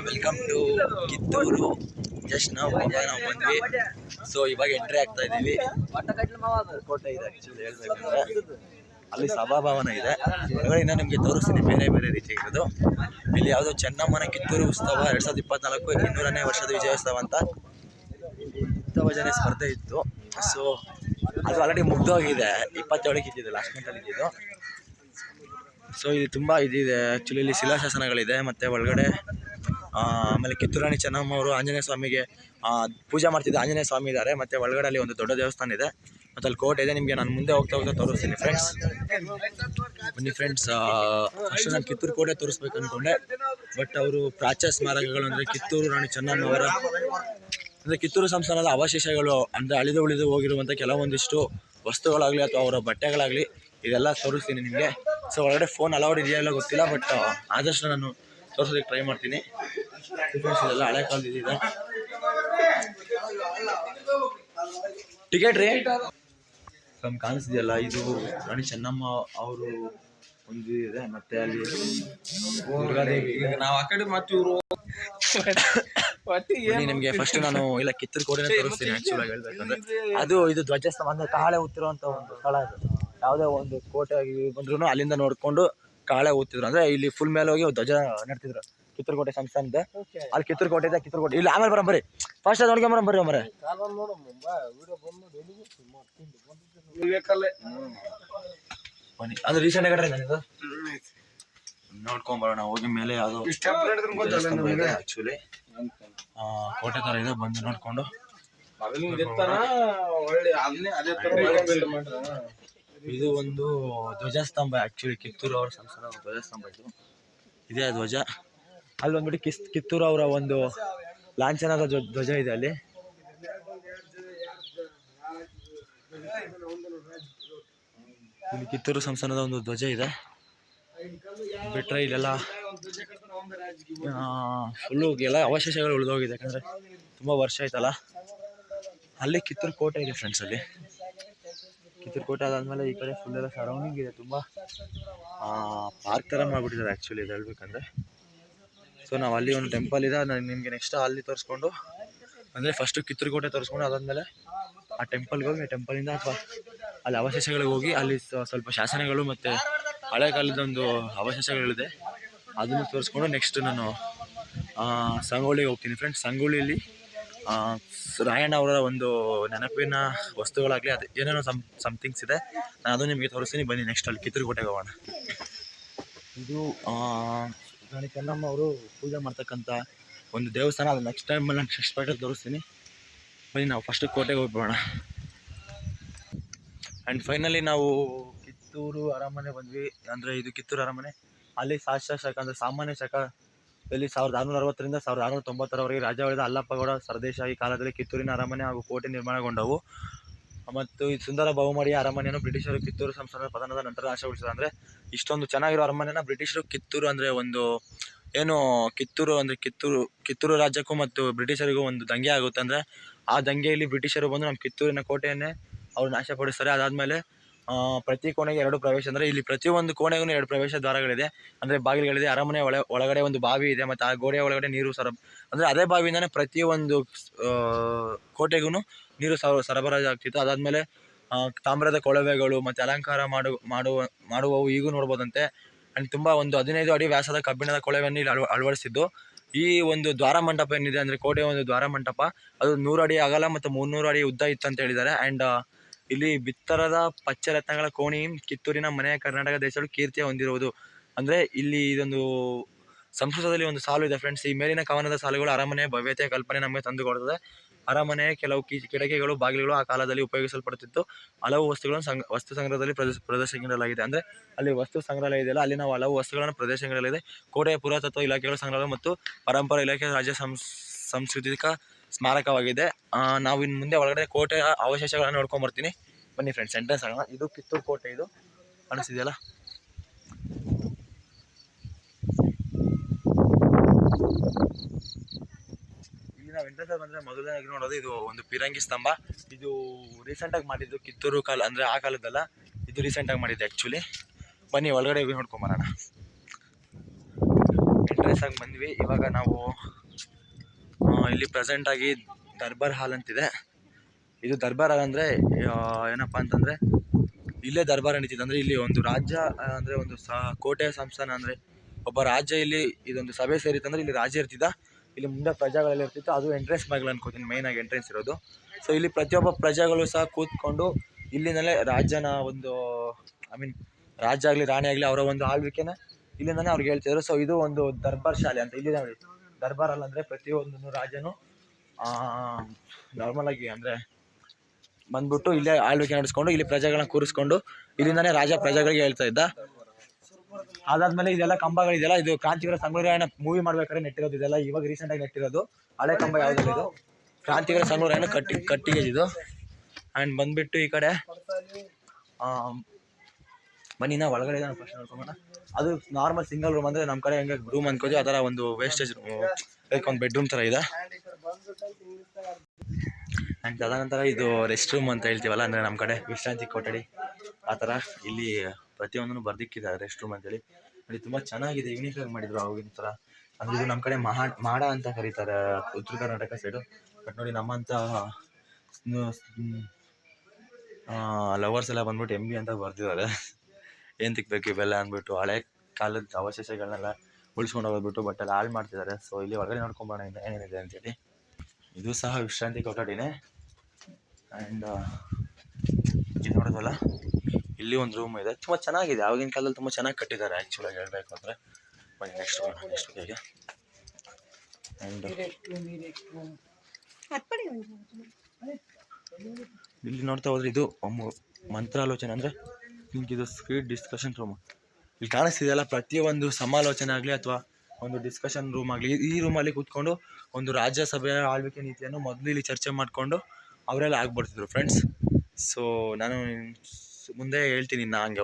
Welcome to Kittur. Just ನಾವು ಬಂದ್ವಿ. So ಇವಾಗ ಎಂಟ್ರಿ ಆಗ್ತಾ ಇದ್ದೀವಿ. ಕೋಟೆ ಇದೆ ಆ್ಯಕ್ಚುಲಿ ಹೇಳ್ಬೇಕಂದ್ರೆ, ಅಲ್ಲಿ ಸಭಾಭವನ ಇದೆ. ಇನ್ನು ನಿಮಗೆ ತೋರಿಸ್ತೀನಿ ಬೇರೆ ಬೇರೆ ರೀತಿ ಇರೋದು. ಇಲ್ಲಿ ಯಾವುದೋ ಚೆನ್ನಮ್ಮನ ಕಿತ್ತೂರು ಉತ್ಸವ 2024 200ನೇ ವರ್ಷದ ವಿಜಯೋತ್ಸವ ಅಂತ ಭಜನೆ ಸ್ಪರ್ಧೆ ಇತ್ತು. ಸೊ ಅದು ಆಲ್ರೆಡಿ ಮುಗ್ದೋಗಿದೆ. 27ಕ್ಕೆ ಇದ್ದಿದ್ದು, ಲಾಸ್ಟ್ ಮಂತಲ್ಲಿ ಇದ್ದಿದ್ದು. ಸೊ ಇದು ತುಂಬ ಇದಿದೆ ಆ್ಯಕ್ಚುಲಿ. ಇಲ್ಲಿ ಶಿಲಾಶಾಸನಗಳಿದೆ ಮತ್ತು ಒಳಗಡೆ ಆಮೇಲೆ ಕಿತ್ತೂರು ರಾಣಿ ಚೆನ್ನಮ್ಮ ಅವರು ಆಂಜನೇಯ ಸ್ವಾಮಿಗೆ ಪೂಜೆ ಮಾಡ್ತಿದ್ದ ಆಂಜನೇಯ ಸ್ವಾಮಿ ಇದ್ದಾರೆ. ಮತ್ತು ಒಳಗಡೆ ಅಲ್ಲಿ ಒಂದು ದೊಡ್ಡ ದೇವಸ್ಥಾನ ಇದೆ ಮತ್ತು ಅಲ್ಲಿ ಕೋಟೆ ಇದೆ. ನಿಮಗೆ ನಾನು ಮುಂದೆ ಹೋಗ್ತಾ ತೋರಿಸ್ತೀನಿ ಫ್ರೆಂಡ್ಸ್. ಬನ್ನಿ ಫ್ರೆಂಡ್ಸ್. ಅಷ್ಟು ನಾನು ಕಿತ್ತೂರು ಕೋಟೆ ತೋರಿಸ್ಬೇಕು ಅಂದ್ಕೊಂಡೆ, ಬಟ್ ಅವರು ಪ್ರಾಚ್ಯ ಸ್ಮಾರಕಗಳು ಅಂದರೆ ಕಿತ್ತೂರು ರಾಣಿ ಚೆನ್ನಮ್ಮ ಅವರ ಅಂದರೆ ಕಿತ್ತೂರು ಸಂಸ್ಥಾನದ ಅವಶೇಷಗಳು ಅಂದರೆ ಅಳಿದು ಹೋಗಿರುವಂಥ ಕೆಲವೊಂದಿಷ್ಟು ವಸ್ತುಗಳಾಗಲಿ ಅಥವಾ ಅವರ ಬಟ್ಟೆಗಳಾಗಲಿ ಇದೆಲ್ಲ ತೋರಿಸ್ತೀನಿ ನಿಮಗೆ. ಸೊ ಒಳಗಡೆ ಫೋನ್ ಅಲೌಡ್ ಇದೆಯಾ ಇಲ್ಲ ಗೊತ್ತಿಲ್ಲ, ಬಟ್ ಆದಷ್ಟು ನಾನು ತೋರಿಸೋದಕ್ಕೆ ಟ್ರೈ ಮಾಡ್ತೀನಿ. ಇದೆಲ್ಲ ಹಳೆ ಕಾಲದ ಇದೆ. ಟಿಕೆಟ್ ರೀ ನಮ್ಗೆ ಕಾಣಿಸ್ತಿದೆಯಲ್ಲ, ಇದು ರಾಣಿ ಚೆನ್ನಮ್ಮ ಅವರು ಒಂದು ಇದೆ. ಮತ್ತೆ ಅಲ್ಲಿ ದುರ್ಗಾದೇವಿ. ನಾವು ಆ ಕಡೆ ಮಾಡ್ತೀವ್ರು. ನಿಮಗೆ ಫಸ್ಟ್ ನಾನು ಇಲ್ಲ ಕಿತ್ತೂರು ಕೋಟೆನ ತೋರಿಸ್ತೀನಿ. ಆ್ಯಕ್ಚುಲ್ ಆಗಿ ಹೇಳ್ಬೇಕಂದ್ರೆ ಅದು ಇದು ಧ್ವಜಸ್ತಂಭ ಅಂದರೆ ಕಾಳೆ ಊತಿರುವಂಥ ಒಂದು ಸ್ಥಳ ಇದು. ಯಾವುದೇ ಒಂದು ಕೋಟೆ ಬಂದ್ರೂ ಅಲ್ಲಿಂದ ನೋಡಿಕೊಂಡು ಕಾಳೆ ಊತಿದ್ರು. ಅಂದರೆ ಇಲ್ಲಿ ಫುಲ್ ಮೇಲೆ ಹೋಗಿ ಧ್ವಜ ನೆಡ್ತಿದ್ರು. ಕಿತ್ತೂರು ಕೋಟೆ ಸಂಸ್ಥಾನದ ಅಲ್ಲಿ ಕಿತ್ತೂರು ಕೋಟೆ ಇದೆ. ಕಿತ್ತೂರು ಕೋಟೆ ಇಲ್ಲಿ ಆಮೇಲೆ ಬರೋಂಬರಿ ಫಸ್ಟ್ ಅದು ನೋಡ್ಕೊಂಬರ ಬರ್ರಿ ಮರೆ ಬನ್ನಿ. ಅದು ರೀಸೆಂಟ್ ಆಗಿ ನನಗೆ ನೋಡ್ಕೊಂಬರೋಣ ಹೋಗಿ. ಮೇಲೆ ಯಾವುದೋ ಆ್ಯಕ್ಚುಲಿ ಕೋಟೆ ಥರ ಇದೆ, ಬಂದು ನೋಡಿಕೊಂಡು. ಇದು ಒಂದು ಧ್ವಜಸ್ತಂಭ ಆ್ಯಕ್ಚುಲಿ, ಕಿತ್ತೂರು ಅವರ ಸಂಸ್ಥಾನದ ಧ್ವಜಸ್ತಂಭ ಇದು. ಇದೇ ಧ್ವಜ. ಅಲ್ಲಿ ಬಂದ್ಬಿಟ್ಟು ಕಿತ್ತೂರು ಅವರ ಒಂದು ಲಾಂಛನದ ಧ್ವಜ ಇದೆ ಅಲ್ಲಿ. ಇಲ್ಲಿ ಕಿತ್ತೂರು ಸಂಸ್ಥಾನದ ಒಂದು ಧ್ವಜ ಇದೆ. ಬಿಟ್ಟರೆ ಇಲ್ಲೆಲ್ಲ ಫುಲ್ಲು ಎಲ್ಲ ಅವಶೇಷಗಳು ಉಳಿದೋಗಿದೆ, ಯಾಕಂದರೆ ತುಂಬ ವರ್ಷ ಆಯ್ತಲ್ಲ. ಅಲ್ಲಿ ಕಿತ್ತೂರು ಕೋಟೆ ಇದೆ ಫ್ರೆಂಡ್ಸ್. ಅಲ್ಲಿ ಕಿತ್ತೂರು ಕೋಟೆ ಅದಾದಮೇಲೆ ಈ ಕಡೆ ಫುಲ್ಲೆಲ್ಲ ಸರೌಂಡಿಂಗ್ ಇದೆ. ತುಂಬ ಪಾರ್ಕ್ ಥರ ಮಾಡಿಬಿಟ್ಟಿದ್ದಾರೆ ಆ್ಯಕ್ಚುಲಿ ಇದು ಹೇಳ್ಬೇಕಂದ್ರೆ. ಸೊ ನಾವು ಅಲ್ಲಿ ಒಂದು ಟೆಂಪಲ್ ಇದೆ, ನಾನು ನಿಮಗೆ ನೆಕ್ಸ್ಟ್ ಅಲ್ಲಿ ತೋರಿಸ್ಕೊಂಡು ಅಂದರೆ ಫಸ್ಟು ಕಿತ್ತೂರು ಕೋಟೆ ತೋರಿಸ್ಕೊಂಡು ಅದಾದಮೇಲೆ ಆ ಟೆಂಪಲ್ಗೆ ಹೋಗಿ, ಆ ಟೆಂಪಲಿಂದ ಅಥವಾ ಅಲ್ಲಿ ಅವಶೇಷಗಳಿಗೆ ಹೋಗಿ ಅಲ್ಲಿ ಸ್ವಲ್ಪ ಶಾಸನಗಳು ಮತ್ತು ಹಳೆ ಕಾಲದೊಂದು ಅವಶೇಷಗಳಿದೆ, ಅದನ್ನು ತೋರಿಸ್ಕೊಂಡು ನೆಕ್ಸ್ಟ್ ನಾನು ಸಂಗೊಳ್ಳಿಗೆ ಹೋಗ್ತೀನಿ ಫ್ರೆಂಡ್ಸ್. ಸಂಗೊಳ್ಳಿಯಲ್ಲಿ ರಾಯಣ್ಣ ಅವರ ಒಂದು ನೆನಪಿನ ವಸ್ತುಗಳಾಗಲಿ ಅದು ಏನೇನೋ ಸಮಥಿಂಗ್ಸ್ ಇದೆ, ನಾನು ಅದು ನಿಮಗೆ ತೋರಿಸ್ತೀನಿ. ಬನ್ನಿ ನೆಕ್ಸ್ಟ್ ಅಲ್ಲಿ ಕಿತ್ತೂರು ಕೋಟೆಗೆ ಹೋಗೋಣ. ಇದು ರಾಣಿ ಚೆನ್ನಮ್ಮ ಅವರು ಪೂಜೆ ಮಾಡ್ತಕ್ಕಂಥ ಒಂದು ದೇವಸ್ಥಾನ. ಅದು ನೆಕ್ಸ್ಟ್ ಟೈಮಲ್ಲಿ ನಾನು ನೆಕ್ಸ್ಟ್ ಪಾರ್ಟಲ್ಲಿ ತೋರಿಸ್ತೀನಿ. ಬನ್ನಿ ನಾವು ಫಸ್ಟು ಕೋಟೆಗೆ ಹೋಗ್ಬೋಣ. ಆ್ಯಂಡ್ ಫೈನಲಿ ನಾವು ಕಿತ್ತೂರು ಅರಮನೆ ಬಂದ್ವಿ. ಅಂದರೆ ಇದು ಕಿತ್ತೂರು ಅರಮನೆ. ಅಲ್ಲಿ ಶಕ ಅಂದರೆ ಸಾಮಾನ್ಯ ಶಕದಲ್ಲಿ 1660ರಿಂದ 1690ರವರೆಗೆ ರಾಜವಾಳಿದ ಅಲ್ಲಪ್ಪಗೌಡ ಸರ್ದೇಶಾಹಿ ಕಾಲದಲ್ಲಿ ಕಿತ್ತೂರಿನ ಅರಮನೆ ಹಾಗೂ ಕೋಟೆ ನಿರ್ಮಾಣಗೊಂಡವು. ಮತ್ತು ಈ ಸುಂದರ ಬಹುಮಡಿಯ ಅರಮನೆಯನ್ನು ಬ್ರಿಟಿಷರು ಕಿತ್ತೂರು ಸಂಸ್ಥಾನದ ಪತನದ ನಂತರ ನಾಶಗೊಳಿಸಿದರು. ಅಂದರೆ ಇಷ್ಟೊಂದು ಚೆನ್ನಾಗಿರೋ ಅರಮನೆನ ಬ್ರಿಟಿಷರು ಕಿತ್ತೂರು ಅಂದರೆ ಒಂದು ಏನು ಕಿತ್ತೂರು ಅಂದರೆ ಕಿತ್ತೂರು ರಾಜ್ಯಕ್ಕೂ ಮತ್ತು ಬ್ರಿಟಿಷರಿಗೂ ಒಂದು ದಂಗೆ ಆಗುತ್ತೆ. ಅಂದರೆ ಆ ದಂಗೆಯಲ್ಲಿ ಬ್ರಿಟಿಷರು ಬಂದು ನಮ್ಮ ಕಿತ್ತೂರಿನ ಕೋಟೆಯನ್ನೇ ಅವರು ನಾಶಪಡಿಸ್ತಾರೆ. ಅದಾದಮೇಲೆ ಪ್ರತಿ ಕೋಣೆಗೆ 2 ಪ್ರವೇಶ, ಅಂದರೆ ಇಲ್ಲಿ ಪ್ರತಿಯೊಂದು ಕೋಣೆಗೂ 2 ಪ್ರವೇಶ ದ್ವಾರಗಳಿದೆ, ಅಂದರೆ ಬಾಗಿಲುಗಳಿದೆ. ಅರಮನೆ ಒಳಗಡೆ ಒಂದು ಬಾವಿ ಇದೆ ಮತ್ತು ಆ ಗೋಡೆಯ ಒಳಗಡೆ ನೀರು ಅಂದರೆ ಅದೇ ಬಾವಿಯಿಂದನೇ ಪ್ರತಿಯೊಂದು ಕೋಟೆಗೂ ನೀರು ಸರಬರಾಜು ಆಗ್ತಿತ್ತು. ಅದಾದಮೇಲೆ ತಾಮ್ರದ ಕೊಳವೆಗಳು ಮತ್ತು ಅಲಂಕಾರ ಮಾಡುವವು ಈಗೂ ನೋಡ್ಬೋದಂತೆ. ಆ್ಯಂಡ್ ತುಂಬ ಒಂದು 15 ಅಡಿ ವ್ಯಾಸದ ಕಬ್ಬಿಣದ ಕೊಳವೆಯನ್ನು ಇಲ್ಲಿ ಅಳವಡಿಸಿದ್ದು. ಈ ಒಂದು ದ್ವಾರ ಮಂಟಪ ಏನಿದೆ ಅಂದರೆ ಕೋಟೆಯ ಒಂದು ದ್ವಾರ ಮಂಟಪ, ಅದು 100 ಅಡಿ ಅಗಲ ಮತ್ತು 300 ಅಡಿ ಉದ್ದ ಇತ್ತು ಅಂತ ಹೇಳಿದ್ದಾರೆ. ಆ್ಯಂಡ್ ಇಲ್ಲಿ ಬಿತ್ತರದ ಪಚ್ಚರತ್ನಗಳ ಕೋಣಿ ಕಿತ್ತೂರಿನ ಮನೆಯ ಕರ್ನಾಟಕ ದೇಶಗಳು ಕೀರ್ತಿಯ ಹೊಂದಿರುವುದು. ಅಂದರೆ ಇಲ್ಲಿ ಇದೊಂದು ಸಂಸ್ಕೃತದಲ್ಲಿ ಒಂದು ಸಾಲು ಇದೆ ಫ್ರೆಂಡ್ಸ್. ಈ ಮೇಲಿನ ಕವನದ ಸಾಲುಗಳು ಅರಮನೆಯ ಭವ್ಯತೆಯ ಕಲ್ಪನೆ ನಮಗೆ ತಂದುಕೊಡುತ್ತದೆ. ಅರಮನೆಯ ಕೆಲವು ಕಿಟಕಿಗಳು, ಬಾಗಿಲುಗಳು ಆ ಕಾಲದಲ್ಲಿ ಉಪಯೋಗಿಸಲ್ಪಡುತ್ತಿತ್ತು. ಹಲವು ವಸ್ತುಗಳನ್ನು ವಸ್ತು ಸಂಗ್ರಹದಲ್ಲಿ ಪ್ರದರ್ಶಿಸಲಾಗಿದೆ. ಅಂದರೆ ಅಲ್ಲಿ ವಸ್ತು ಸಂಗ್ರಹಾಲಯ ಇದೆಯಲ್ಲ, ಅಲ್ಲಿ ನಾವು ಹಲವು ವಸ್ತುಗಳನ್ನು ಪ್ರದರ್ಶನಗಳಿದೆ. ಕೋಟೆಯ ಪುರಾತತ್ವ ಇಲಾಖೆಗಳ ಸಂಗ್ರಹ ಮತ್ತು ಪರಂಪರಾ ಇಲಾಖೆ ರಾಜ್ಯ ಸಾಂಸ್ಕೃತಿಕ ಸ್ಮಾರಕವಾಗಿದೆ. ನಾವು ಇನ್ನು ಮುಂದೆ ಒಳಗಡೆ ಕೋಟೆಯ ಅವಶೇಷಗಳನ್ನು ನೋಡ್ಕೊಂಡು ಬರ್ತೀನಿ. ಬನ್ನಿ ಫ್ರೆಂಡ್ಸ್, ಎಂಟ್ರೆನ್ಸ್ ಆಗೋಣ. ಇದು ಕಿತ್ತೂರು ಕೋಟೆ, ಇದು ಕಾಣಿಸ್ತಿದೆಯಲ್ಲ. ಇಲ್ಲಿ ನಾವು ಎಂಟ್ರೆನ್ಸ್ ಬಂದರೆ ಮೊದಲನೇದಾಗಿ ನೋಡೋದು ಇದು ಒಂದು ಪಿರಂಗಿ ಸ್ತಂಭ. ಇದು ರೀಸೆಂಟಾಗಿ ಮಾಡಿದ್ದು, ಕಿತ್ತೂರು ಕಾಲ ಅಂದರೆ ಆ ಕಾಲದ್ದಲ್ಲ, ಇದು ರೀಸೆಂಟಾಗಿ ಮಾಡಿದ್ದು ಆ್ಯಕ್ಚುಲಿ. ಬನ್ನಿ ಒಳಗಡೆ ಹೋಗಿ ನೋಡ್ಕೊಂಬರೋಣ. ಎಂಟ್ರೆನ್ಸ್ ಆಗಿ ಬಂದ್ವಿ. ಇವಾಗ ನಾವು ಇಲ್ಲಿ ಪ್ರೆಸೆಂಟಾಗಿ ದರ್ಬಾರ್ ಹಾಲ್ ಅಂತಿದೆ. ಇದು ದರ್ಬಾರ್ ಹಾಲ್ ಅಂದರೆ ಏನಪ್ಪ ಅಂತಂದರೆ ಇಲ್ಲೇ ದರ್ಬಾರ್ ನಡೀತಿದೆ. ಅಂದರೆ ಇಲ್ಲಿ ಒಂದು ರಾಜ್ಯ ಅಂದರೆ ಒಂದು ಕೋಟೆ ಸಂಸ್ಥಾನ ಅಂದರೆ ಒಬ್ಬ ರಾಜ್ಯ ಇಲ್ಲಿ ಇದೊಂದು ಸಭೆ ಸೇರಿತ್ತಂದರೆ ಇಲ್ಲಿ ರಾಜ್ಯ ಇರ್ತಿದ್ದ, ಇಲ್ಲಿ ಮುಂದೆ ಪ್ರಜೆಗಳೆಲ್ಲ ಇರ್ತಿತ್ತು. ಅದು ಎಂಟ್ರೆನ್ಸ್ ಬಾಗಿಲು ಅನ್ಕೋತೀನಿ, ಮೇಯ್ನಾಗಿ ಎಂಟ್ರೆನ್ಸ್ ಇರೋದು. ಸೊ ಇಲ್ಲಿ ಪ್ರತಿಯೊಬ್ಬ ಪ್ರಜೆಗಳು ಸಹ ಕೂತ್ಕೊಂಡು ಇಲ್ಲಿಂದಲೇ ರಾಜ್ಯನ ಒಂದು ರಾಜ್ಯ ಆಗಲಿ ರಾಣಿ ಆಗಲಿ ಅವರ ಒಂದು ಆಳ್ವಿಕೆನ ಇಲ್ಲಿಂದನೇ ಅವ್ರಿಗೆ ಹೇಳ್ತಿದ್ರು. ಸೊ ಇದು ಒಂದು ದರ್ಬಾರ್ ಶಾಲೆ ಅಂತ. ಇಲ್ಲಿ ದರ್ಬಾರ್ ಅಲ್ಲ ಅಂದರೆ ಪ್ರತಿಯೊಂದು ರಾಜ್ಯನೂ ನಾರ್ಮಲಾಗಿ ಅಂದರೆ ಬಂದ್ಬಿಟ್ಟು ಇಲ್ಲೇ ಆಳ್ವಿಕೆ ನಡೆಸ್ಕೊಂಡು ಇಲ್ಲಿ ಪ್ರಜೆಗಳನ್ನ ಕೂರಿಸ್ಕೊಂಡು ಇಲ್ಲಿಂದನೇ ರಾಜ ಪ್ರಜೆಗಳಿಗೆ ಹೇಳ್ತಾ ಇದ್ದ. ಅದಾದ್ಮೇಲೆ ಇದೆಲ್ಲ ಕಂಬಗಳಿದೆಯಲ್ಲ, ಇದು ಕ್ರಾಂತಿವೀರ ಸಂಗೊಳ್ಳಿ ಮೂವಿ ಮಾಡ್ಬೇಕಾದ್ರೆ ನೆಟ್ಟಿರೋದು. ಇದೆಲ್ಲ ಇವಾಗ ರೀಸೆಂಟಾಗಿ ನೆಟ್ಟಿರೋದು. ಹಳೆ ಕಂಬ ಯಾವುದಿಲ್ಲ, ಇದು ಕ್ರಾಂತಿವೀರ ಸಂಗೊಳ್ಳಿ ಕಟ್ಟಿಗೆ ಇದು. ಆ್ಯಂಡ್ ಬಂದ್ಬಿಟ್ಟು ಈ ಕಡೆ ಬನ್ನಿ ನಾವು ಒಳಗಡೆ ಫಸ್ಟ್ ನೋಡ್ಕೊಂಬೋಣ. ಅದು ನಾರ್ಮಲ್ ಸಿಂಗಲ್ ರೂಮ್ ಅಂದರೆ ನಮ್ಮ ಕಡೆ ಹೆಂಗೆ ರೂಮ್ ಅನ್ಕೋತೀವಿ ಆ ಥರ ಒಂದು ವೇಸ್ಟೇಜ್ ಲೈಕ್ ಒಂದು ಬೆಡ್ರೂಮ್ ಥರ ಇದೆ. ಆ್ಯಂಡ್ ತದನಂತರ ಇದು ರೆಸ್ಟ್ ರೂಮ್ ಅಂತ ಹೇಳ್ತೀವಲ್ಲ, ಅಂದರೆ ನಮ್ಮ ಕಡೆ ವಿಶ್ರಾಂತಿ ಕೊಠಡಿ ಆ ಥರ. ಇಲ್ಲಿ ಪ್ರತಿಯೊಂದನ್ನು ಬರ್ದಿಕ್ಕಿದ್ದಾರೆ ರೆಸ್ಟ್ ರೂಮ್ ಅಂತೇಳಿ. ನೋಡಿ ತುಂಬ ಚೆನ್ನಾಗಿದೆ, ಯೂನಿಕಾಗಿ ಮಾಡಿದ್ರು ಅವಾಗಿನ ಥರ. ಅಂದರೆ ಇದು ನಮ್ಮ ಕಡೆ ಮಾಡ ಅಂತ ಕರೀತಾರೆ ಉತ್ತರ ಕರ್ನಾಟಕ ಸೈಡು. ಬಟ್ ನೋಡಿ ನಮ್ಮಂಥ ಲವರ್ಸ್ ಎಲ್ಲ ಬಂದ್ಬಿಟ್ಟು MB ಅಂತ ಬರ್ದಿದ್ದಾರೆ. ಏನು ತಿಕ್ಬೇಕು ಇವೆಲ್ಲ ಅಂದ್ಬಿಟ್ಟು ಹಳೆ ಕಾಲದ ಅವಶೇಷಗಳನ್ನೆಲ್ಲ ಉಳಿಸ್ಕೊಂಡು ಹೋಗ್ಬಿಟ್ಟು ಬಟ್ ಎಲ್ಲ ಹಾಳು ಮಾಡ್ತಿದ್ದಾರೆ. ಸೊ ಇಲ್ಲಿ ಹೊರಗಡೆ ನೋಡ್ಕೊಂಬೋಣ ಏನೇನಿದೆ ಅಂತೇಳಿ. ಇದು ಸಹ ವಿಶ್ರಾಂತಿ ಕೊಠಡಿನೇ. ಆ್ಯಂಡ್ ಇದು ನೋಡೋದಲ್ಲ, ಇಲ್ಲಿ ಒಂದು ರೂಮ್ ಇದೆ, ತುಂಬ ಚೆನ್ನಾಗಿದೆ. ಆವಾಗಿನ ಕಾಲದಲ್ಲಿ ತುಂಬ ಚೆನ್ನಾಗಿ ಕಟ್ಟಿದ್ದಾರೆ ಆ್ಯಕ್ಚುಲಾಗಿ ಹೇಳಬೇಕು ಅಂದರೆ. ಬನ್ನಿ ನೆಕ್ಸ್ಟ್ ಹೇಗೆ. ಆ್ಯಂಡ್ ಇಲ್ಲಿ ನೋಡ್ತಾ ಹೋದ್ರೆ ಇದು ಮಂತ್ರಾಲೋಚನೆ ಅಂದರೆ ಇದು ಸ್ಪೀಡ್ ಡಿಸ್ಕಷನ್ ರೂಮ್. ಇಲ್ಲಿ ಕಾಣಿಸ್ತಿದೆಯಲ್ಲ, ಪ್ರತಿಯೊಂದು ಸಮಾಲೋಚನೆ ಆಗಲಿ ಅಥವಾ ಒಂದು ಡಿಸ್ಕಷನ್ ರೂಮ್ ಆಗಲಿ, ಈ ರೂಮಲ್ಲಿ ಕೂತ್ಕೊಂಡು ಒಂದು ರಾಜ್ಯಸಭೆಯ ಆಳ್ವಿಕೆ ನೀತಿಯನ್ನು ಮೊದಲು ಇಲ್ಲಿ ಚರ್ಚೆ ಮಾಡಿಕೊಂಡು ಅವರೆಲ್ಲ ಆಗ್ಬಿಡ್ತಿದ್ರು ಫ್ರೆಂಡ್ಸ್. ಸೊ ನಾನು ಮುಂದೆ ಹೇಳ್ತೀನಿ ಹಂಗೆ